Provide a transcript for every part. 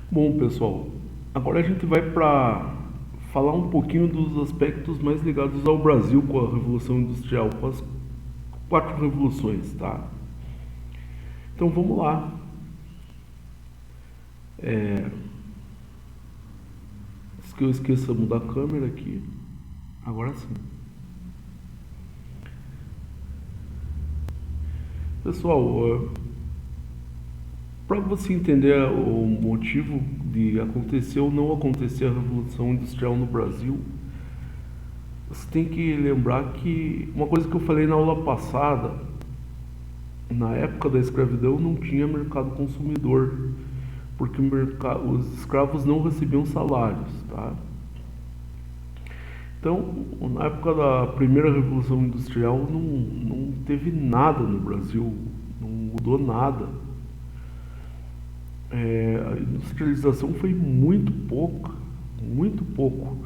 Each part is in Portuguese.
Bom, pessoal, agora a gente vai para falar um pouquinho dos aspectos mais ligados ao Brasil com a Revolução Industrial, com as quatro revoluções, tá? Então vamos lá. Antes que eu esqueça de mudar a câmera aqui. Agora sim. Pessoal, para você entender o motivo de acontecer ou não acontecer a Revolução Industrial no Brasil, você tem que lembrar que uma coisa que eu falei na aula passada, na época da escravidão não tinha mercado consumidor, porque os escravos não recebiam salários, tá? Então, na época da primeira Revolução Industrial não teve nada no Brasil, não mudou nada. A industrialização foi muito pouca, muito pouco.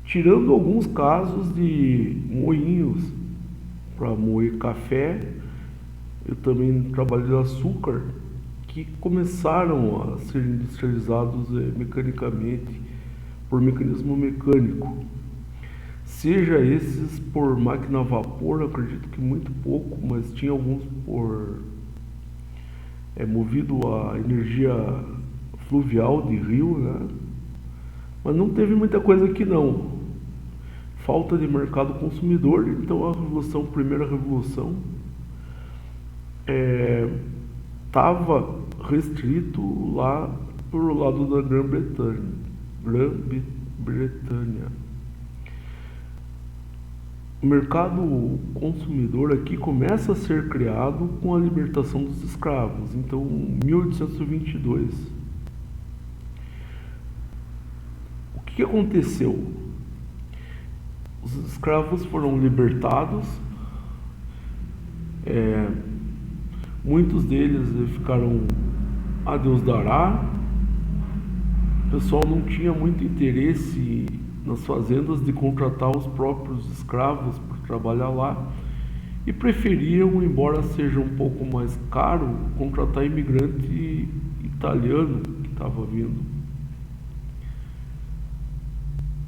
Tirando alguns casos de moinhos para moer café, eu também trabalhei de açúcar, que começaram a ser industrializados mecanicamente, por mecanismo mecânico. Seja esses por máquina a vapor, acredito que muito pouco, mas tinha alguns por movido a energia fluvial de rio, né? Mas não teve muita coisa aqui não. Falta de mercado consumidor, então a primeira revolução, estava restrito lá pro lado da Grã-Bretanha. O mercado consumidor aqui começa a ser criado com a libertação dos escravos, então 1822. O que aconteceu? Os escravos foram libertados, muitos deles ficaram a Deus dará. O pessoal não tinha muito interesse nas fazendas de contratar os próprios escravos para trabalhar lá e preferiam, embora seja um pouco mais caro, contratar imigrante italiano que estava vindo.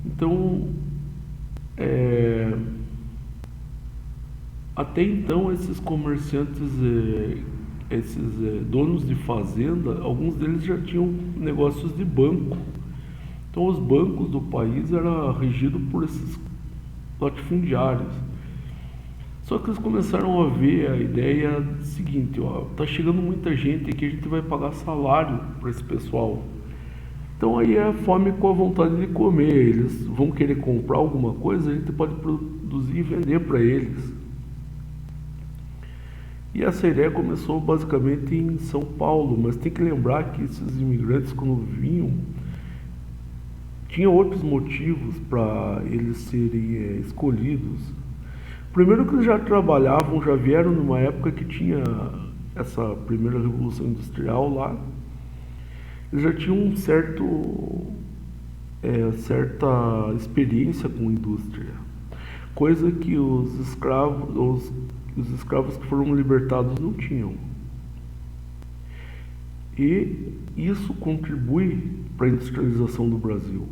Então, até então esses comerciantes, esses donos de fazenda, alguns deles já tinham negócios de banco. Então os bancos do país eram regidos por esses latifundiários. Só que eles começaram a ver a ideia seguinte, ó, tá chegando muita gente aqui, a gente vai pagar salário para esse pessoal. Então aí é a fome com a vontade de comer, eles vão querer comprar alguma coisa, a gente pode produzir e vender para eles. E essa ideia começou basicamente em São Paulo, mas tem que lembrar que esses imigrantes quando vinham, tinha outros motivos para eles serem escolhidos. Primeiro que eles já trabalhavam, já vieram numa época que tinha essa primeira revolução industrial lá. Eles já tinham certa experiência com indústria, coisa que os escravos que foram libertados não tinham. E isso contribui para a industrialização do Brasil.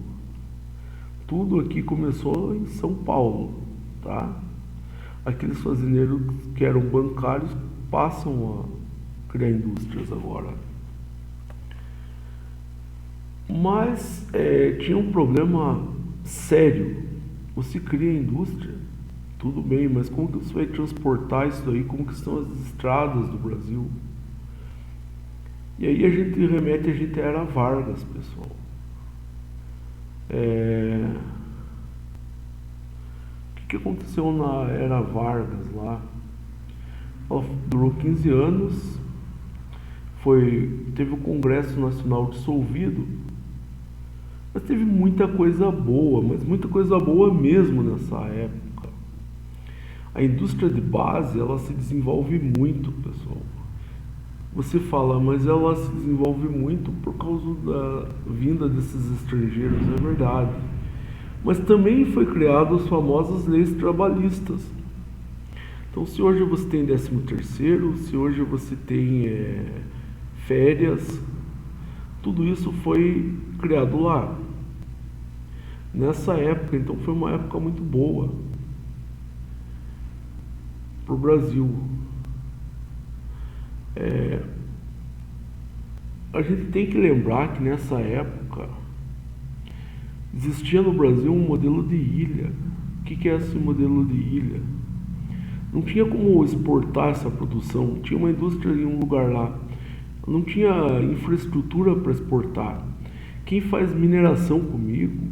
Tudo aqui começou em São Paulo, tá? Aqueles fazendeiros que eram bancários passam a criar indústrias agora. Mas tinha um problema sério. Você cria indústria, tudo bem, mas como que você vai transportar isso aí? Como que estão as estradas do Brasil? E aí a gente era Vargas, pessoal. O que aconteceu na era Vargas lá? Ela durou 15 anos, teve o Congresso Nacional dissolvido, mas teve muita coisa boa, mas muita coisa boa mesmo nessa época. A indústria de base, ela se desenvolve muito, pessoal. Você fala, mas ela se desenvolve muito por causa da vinda desses estrangeiros, é verdade. Mas também foi criado as famosas leis trabalhistas. Então, se hoje você tem 13º, se hoje você tem férias, tudo isso foi criado lá. Nessa época, então, foi uma época muito boa para o Brasil. A gente tem que lembrar que nessa época existia no Brasil um modelo de ilha. O que é esse modelo de ilha? Não tinha como exportar essa produção, tinha uma indústria em um lugar lá, não tinha infraestrutura para exportar. Quem faz mineração comigo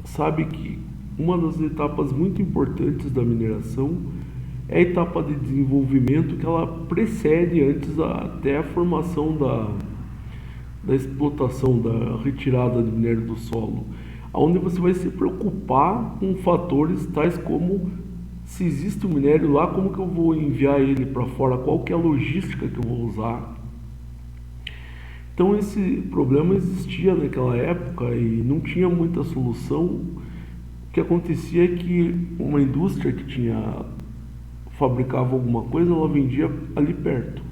sabe que uma das etapas muito importantes da mineração é a etapa de desenvolvimento, que ela precede antes até a formação da explotação, da retirada de minério do solo, onde você vai se preocupar com fatores tais como: se existe um minério lá, como que eu vou enviar ele para fora, qual que é a logística que eu vou usar. Então esse problema existia naquela época e não tinha muita solução. O que acontecia é que uma indústria que fabricava alguma coisa, ela vendia ali perto.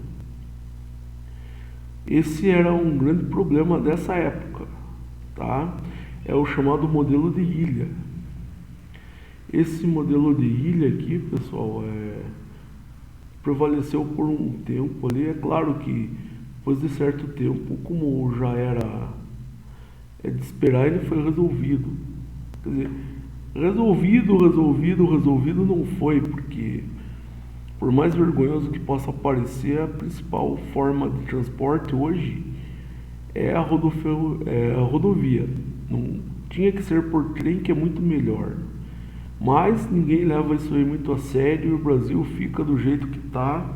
Esse era um grande problema dessa época, tá? É o chamado modelo de ilha. Esse modelo de ilha aqui, pessoal, prevaleceu por um tempo ali. É claro que depois de certo tempo, como já era de esperar, ele foi resolvido. Quer dizer, resolvido não foi, porque por mais vergonhoso que possa parecer, a principal forma de transporte hoje é a rodovia. Não tinha que ser por trem, que é muito melhor. Mas ninguém leva isso aí muito a sério e o Brasil fica do jeito que está,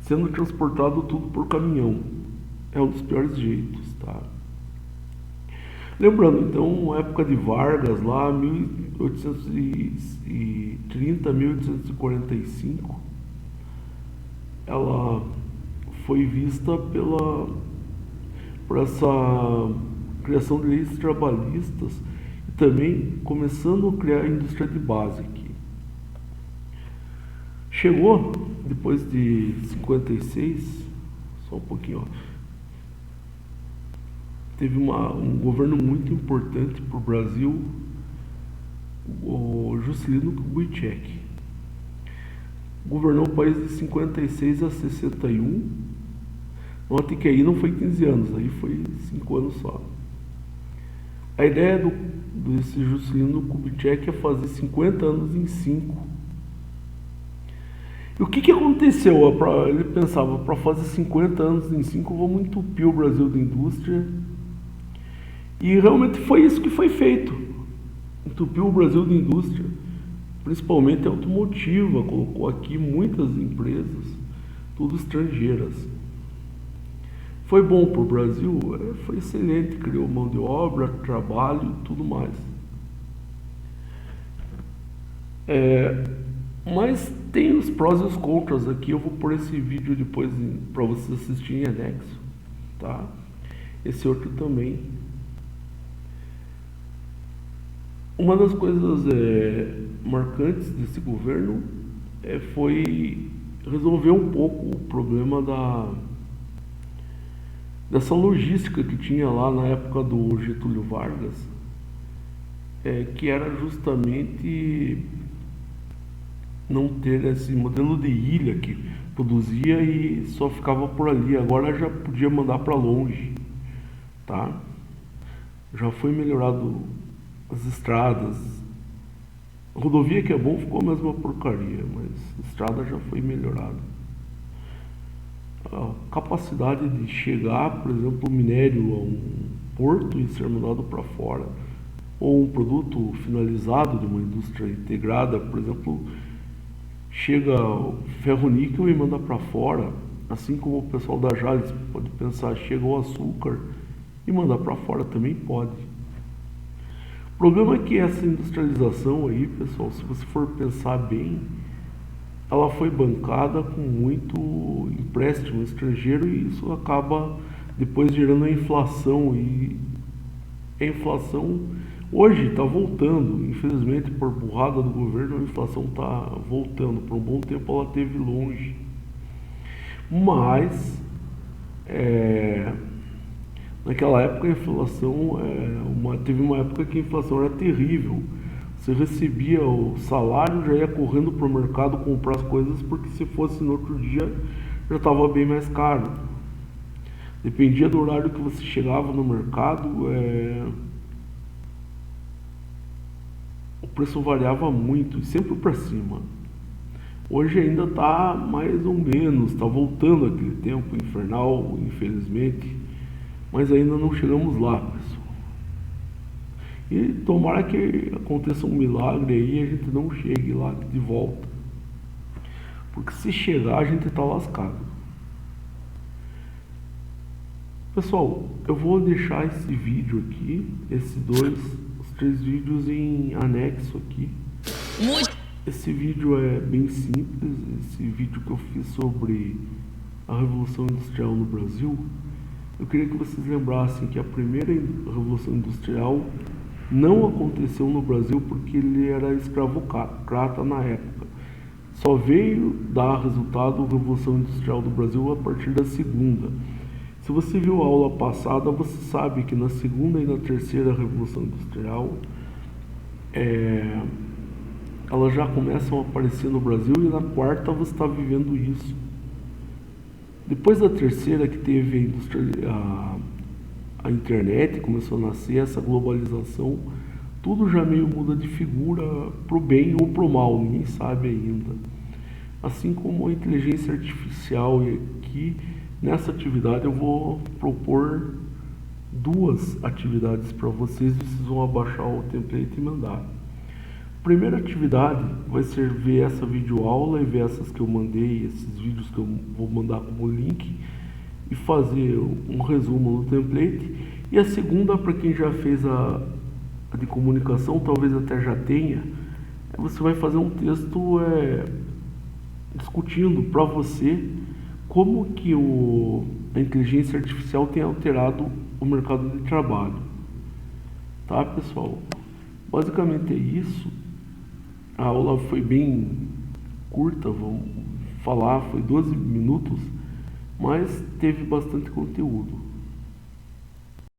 sendo transportado tudo por caminhão. É um dos piores jeitos, tá? Lembrando, então, a época de Vargas, lá, 1830, 1845, ela foi vista por essa criação de leis trabalhistas e também começando a criar a indústria de base aqui. Chegou, depois de 56, só um pouquinho, ó, teve um governo muito importante para o Brasil, o Juscelino Kubitschek. Governou o país de 56 a 61. Note que aí não foi 15 anos, aí foi 5 anos só. A ideia desse Juscelino Kubitschek é fazer 50 anos em 5. E o que aconteceu? Ele pensava, para fazer 50 anos em 5, vamos entupir o Brasil de indústria. E realmente foi isso que foi feito. Entupiu o Brasil de indústria, principalmente automotiva, colocou aqui muitas empresas, tudo estrangeiras. Foi bom para o Brasil? Foi excelente, criou mão de obra, trabalho e tudo mais. Mas tem os prós e os contras aqui. Eu vou pôr esse vídeo depois para vocês assistirem em anexo, tá? Esse outro também. Uma das coisas marcantes desse governo foi resolver um pouco o problema dessa logística que tinha lá na época do Getúlio Vargas, que era justamente não ter esse modelo de ilha que produzia e só ficava por ali. Agora já podia mandar para longe, tá? Já foi melhorado as estradas. A rodovia, que é bom, ficou a mesma porcaria, mas a estrada já foi melhorada. A capacidade de chegar, por exemplo, o minério a um porto e ser mandado para fora, ou um produto finalizado de uma indústria integrada, por exemplo, chega o ferro-níquel e manda para fora, assim como o pessoal da Jales pode pensar, chega o açúcar e mandar para fora também pode. O problema é que essa industrialização aí, pessoal, se você for pensar bem, ela foi bancada com muito empréstimo estrangeiro e isso acaba depois gerando a inflação. E a inflação hoje está voltando, infelizmente por burrada do governo, a inflação está voltando. Por um bom tempo ela esteve longe, mas Naquela época a inflação, teve uma época que a inflação era terrível. Você recebia o salário, já ia correndo para o mercado comprar as coisas, porque se fosse no outro dia já estava bem mais caro. Dependia do horário que você chegava no mercado, o preço variava muito, e sempre para cima. Hoje ainda está mais ou menos, está voltando aquele tempo infernal, infelizmente, mas ainda não chegamos lá, pessoal. E tomara que aconteça um milagre aí e a gente não chegue lá de volta. Porque se chegar a gente está lascado. Pessoal, eu vou deixar esse vídeo aqui, os 3 vídeos em anexo aqui. Esse vídeo é bem simples, esse vídeo que eu fiz sobre a Revolução Industrial no Brasil. Eu queria que vocês lembrassem que a primeira Revolução Industrial não aconteceu no Brasil porque ele era escravocrata na época. Só veio dar resultado a Revolução Industrial do Brasil a partir da segunda. Se você viu a aula passada, você sabe que na segunda e na terceira Revolução Industrial, elas já começam a aparecer no Brasil, e na quarta você está vivendo isso. Depois da terceira, que teve a internet, começou a nascer essa globalização, tudo já meio muda de figura para o bem ou para o mal, ninguém sabe ainda. Assim como a inteligência artificial, e aqui nessa atividade eu vou propor 2 atividades para vocês, e vocês vão abaixar o template e mandar. Primeira atividade vai ser ver essa videoaula e ver essas que eu mandei, esses vídeos que eu vou mandar como link, e fazer um resumo no template. E a segunda, para quem já fez a de comunicação, talvez até já tenha, você vai fazer um texto discutindo para você como que a inteligência artificial tem alterado o mercado de trabalho. Tá, pessoal? Basicamente é isso. A aula foi bem curta, vamos falar, foi 12 minutos, mas teve bastante conteúdo.